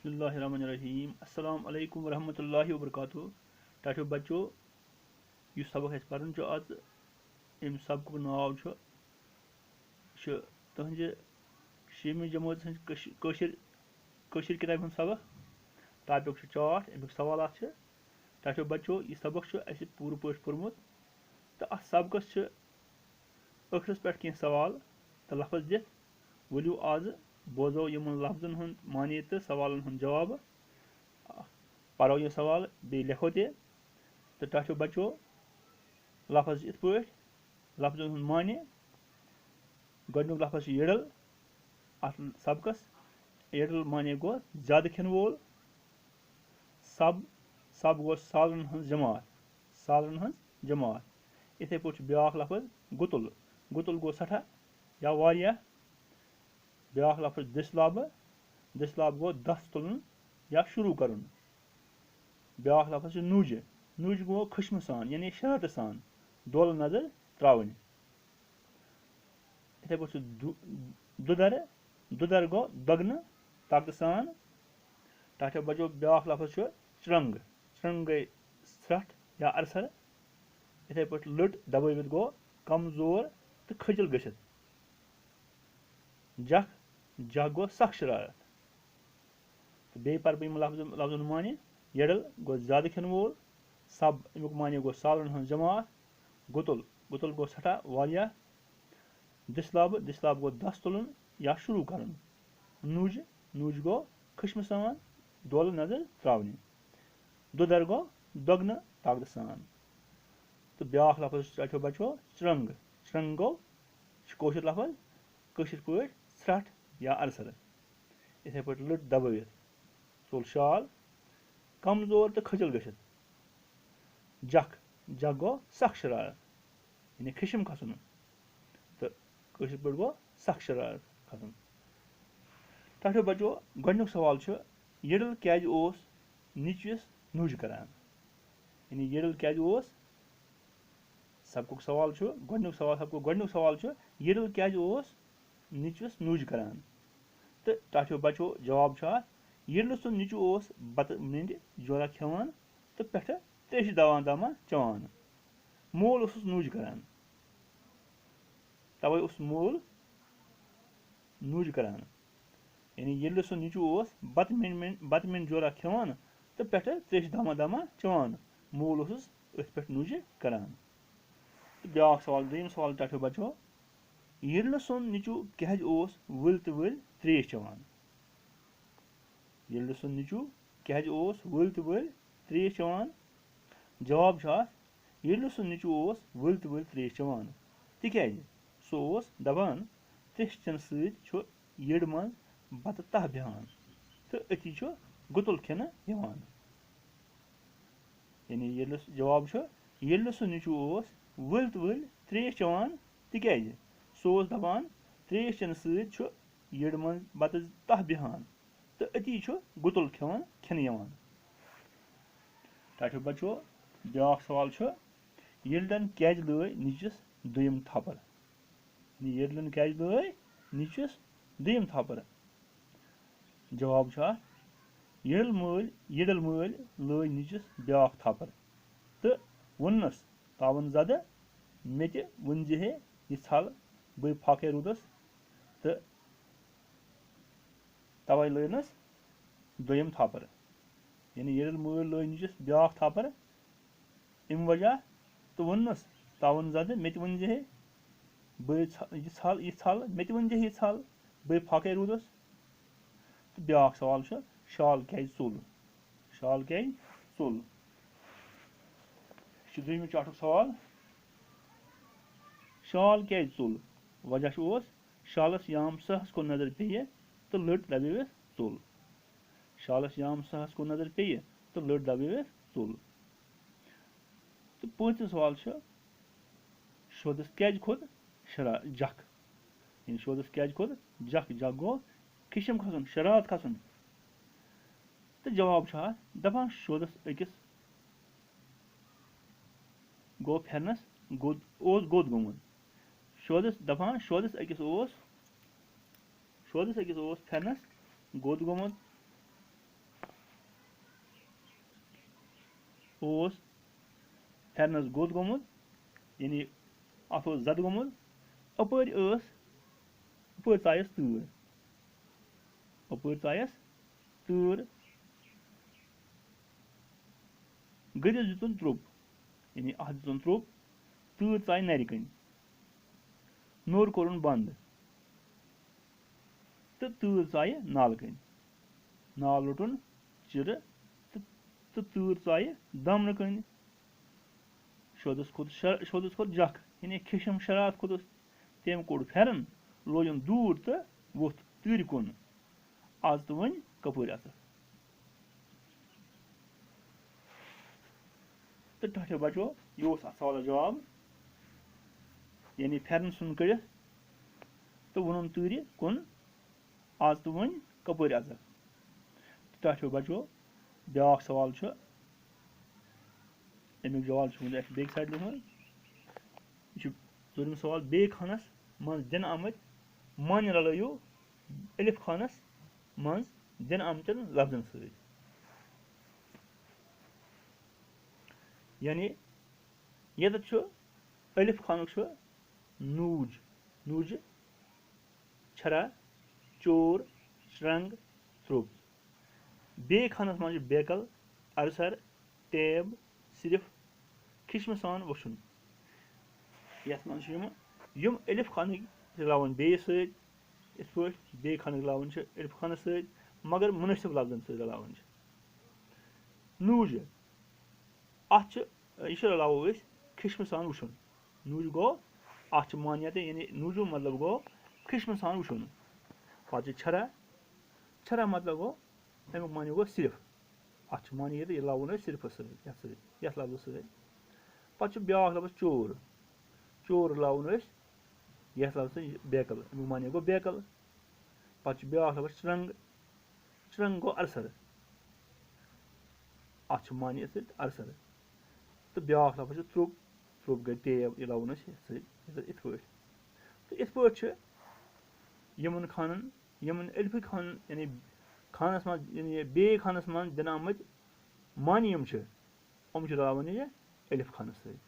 बिस्मिल्लाहिर्रहमानिर्रहीम अस्सलाम अलैकुम वरहमतुल्लाहि वबरकातुहू। टाठो बच्चो यह सबक अस परन आज अम सबक नाव तुहंज 6वीं जमात किताब हूँ सबक। टॉपिक चार्ट अमुक सवाल टाठो बच्चो यह सबक अस पूर पे पोर्मुत तो अ सबकस ٲखरस पे कह सवाल तो लफज दिख वलियो आज बोजो इन लफ्जन हूँ मानी तो सवालन हूँ जवाब पढ़ो यह सवाल बे लिखो तो टाठो बच्चो लफज इत पे लफ्जन हूँ मानी गोडनुक लफज यडल अत सबकस यडल माने गो ज्यादा खिन वोल सब गो सालन हज जमात इथे पे ब्या लफज गुतुल गुतुल गो सठा या वारिया ब्या लफज दिसलाब गो दस तुलन या शुरू करुन ब्या लफज नूज गो खुशम सान यानी शरारत सान दोल नजर त्रावन इथे पे दुदर गो दगन ताकत सान टाठो बचो ब्या लफज चरंग गई स्रठ या अरसर इथे पे लट दबावित गो कमजोर तो खजल गसित जख गो सख शरारत तो बे पर लफ्जन मानी यडल गो ज्यादा खिन वोल सब अमुक मानी गो सालन हज जमात गुतुल गो सठा वारिया दिसलाब गो दस तुलन या शुरू करन नूज गो खुशम सान दोल नजर त्रावन दुदर गो दगन ताकत सान तो ब्या लफज टाठो बचो चरंग गो कोशिर लफज कशिर पे स्रठ या अरसर इथे पे लट दबावित सोल शाल कमजोर तो खजल गसित जख गो सख शरारत यानी खिशम खसन तो कशिर पे गो सख शरारत खसन टाठो बचो गोडनुक सवाल यडल क्या निचविस नूज करान यानी यडल क्या सबको सवाल गोडनुक सवाल यडल क्या निचविस नूज करान तो टाठो बचो जवाब यडल सो निचु बत मंद जोरा खेवान तो पे त्रेश दमा चवान मोल नूज करान तवे मोल नूज करान यानी यदि सो निचु बत मंद जोरा खेवान तो पे त्रेश दमा चवान मोल पे नूज करान ब्या सवाल दोम सवाल टाठो बचो यदि सोन निचु क्या वल तो वल त्रेश चवान यदि सोन निचु क्या वल तो वल त्रेश चवान जवाब यदि सो निचु वल तो वल त्रेश चवान तिक्याज सो दपान त्रेश चन सत यड़ मज बत तह बेहान तो अति गुतुल खिन यवान यानी जवाब यदि सो निचु वल तो वल त्रेश चवान तिक्याज सो दपान त्रेश चन सत यड़ मज बत तह बेहान तो अति गुतुल खिन यवान टाठो बचो ब्या सवाल यदन क्या लय निचस दुयम थपर यदन क्या लय निचस दुयम थपर जवाब यडल मल लय निचस ब्या थपर तो वनस तावन जद मे वन हे यह छल बे फाके रूदस तो तवे लयनस दुयम थपर यानी यदल मल लय निचस ब्या थपर अम वजह तो वनस तावन जद मे वन हे बे यह छल मे वन हे यह छल बे फाके रूदस तो ब्या सवाल शाल क्या चोल दोयम चार्टुक सवाल शाल क्या चोल वजह शालस याम सहस को नजर पे तो लट दबावित चोल शालस याम सहस को नजर पे तो लट दबावित चोल तो पांचम सवाल शोदस क्या खोद जख यानी शोदस क्या खोद जख गो खिशम खसन शरारत खसन तो जवाब दपान शोदस अकिस गो फेरनस गोद गोमुत शोदस दपान शोदस अकिस फेरनस गोद गोमुत ओस फेरनस गोद गोमुत यानी अत ओस जद गोमुत अपर चायस तूर अपर चायस तूर गदिस दितुन त्रोप यानी अत दितुन त्रोप तूर चाय नरि कन नोर कोरुन बंद तो तूर चाय नाल कन नाल लोटुन चिर तो तूर चाय दमन कन शोदस खोत जख यानी खिशम शरात खोदस तेम कोड़ फेरन लोजम दूर तो वोथ तूर कुन आज तो वन कपर अस तो ठठो बचो यह सवाल जवाब यानी फेरन सुन कर तो वोन तूर कुन आज तो वन कपर अस ठठो बचो ब्या सवाल अमुक जवाब बेक साइड लिखुन यह चूरम सवाल बे खानस मज दिन आमत मन रलयु अलिफ खानस मज दिन आमतन लफ्जन सत यानी ये अलिफ खानुक नूज नूज छरा चोर श्रंग त्रोप बे खानस मज बेकल अरसर टेब सिर्फ खिशम सान वुन ये यम अलिफ खानक रलावन बे सत बे खानक रलावन अलिफ खानस सत मगर मुनसिब लफ्जन सत रलावन नूज अत यह रलावो खिशम सान वुन नूज गो अत मानियत यानी नूजो मतलब गो खिशम सान वुन पे छरा छरा मतलब गो अमुक मानी गो सिर्फ अत मानियत यह लावन सिर्फ सत लफ्ज सत पे ब्या लफ्ज चोर चोर लावन ये लफ्ज बेकल अमुक मानी गो बेकल पे ब्या लफ्ज श्रंग श्रंग गो अरसर अत मानियत अरसर तो ब्या लफ्ज त्रोप त्रोप गई टेब यह लावन इत पे यमन खानन यमन अलिफ खान यानी खानस मज यानी बे खानस मज दिन आमत मानी यम रलावन यह अलिफ खानस सत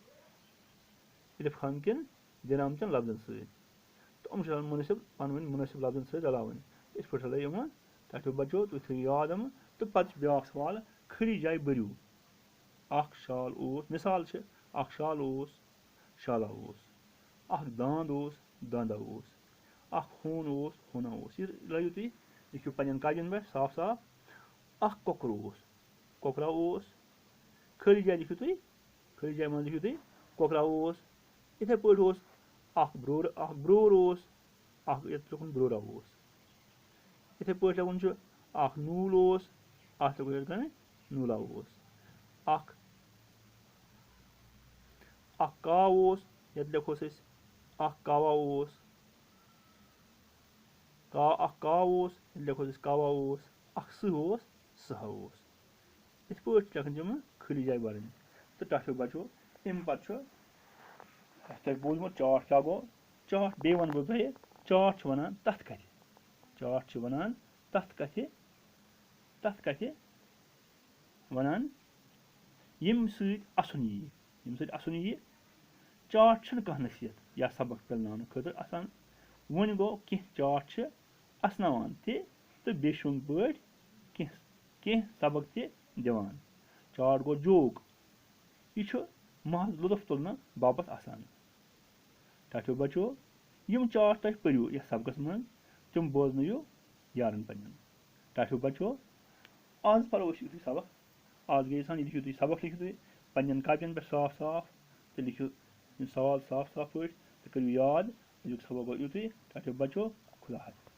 अलिफ खान किन दिन आमतन लफ्जन सत तो मुनसिब पन वन मुनसिब लफ्जन सत रलावन इत पे रल यम ठठो बचो तुम थो याद तो पे ब्या सवाल खड़ी जाय बरू अख शाल मिसाल अख शाल शाला अख दांद दांदा अख होन होना यह लगे तुम लिखियो पन्न कागजन पे साफ साफ अख कोकर कोकरा खड़ी जाय लिखियो तुम खड़ी जाय मज लिखियो तुम कोकरा इथे पे अख ब्रोर अख लिखुन ब्रोरा इथे पे लगुन अख नूल अत लगुन नूला अख काव ये लिखोस अख कावा अख काव लिखोस कावा अख सहा इत पे लिखन खड़ी जाय बरन तो ठठो बचो अम पे बोलमुत चाट क्या गो चाट बे वन बह तुह चाट वनान तथ कथ चाट वनान तथ कथ वनान यम ससन यी चाट कह नसीहत या सबक पलनान खतर आसान वन गो कह चाट असनावान तो बेशुंग पे कह सबक दिवान चाट गो जोक यह महज लुत्फ तुलना बापत आसान ठठो बचो यम चाट तुम पढ़ो यह सबकस मन तुम बोजनो यारन पन्न ठठो बचो आज पढ़ो यु सबक आज गई सान लिखियो तुम सबक लिखियो तुम पन्न कापियन पे साफ साफ तो लिखियो सवाल साफ साफ पे तो करो याद सबक गो युत ठठो बचो खुदा हाफिज़।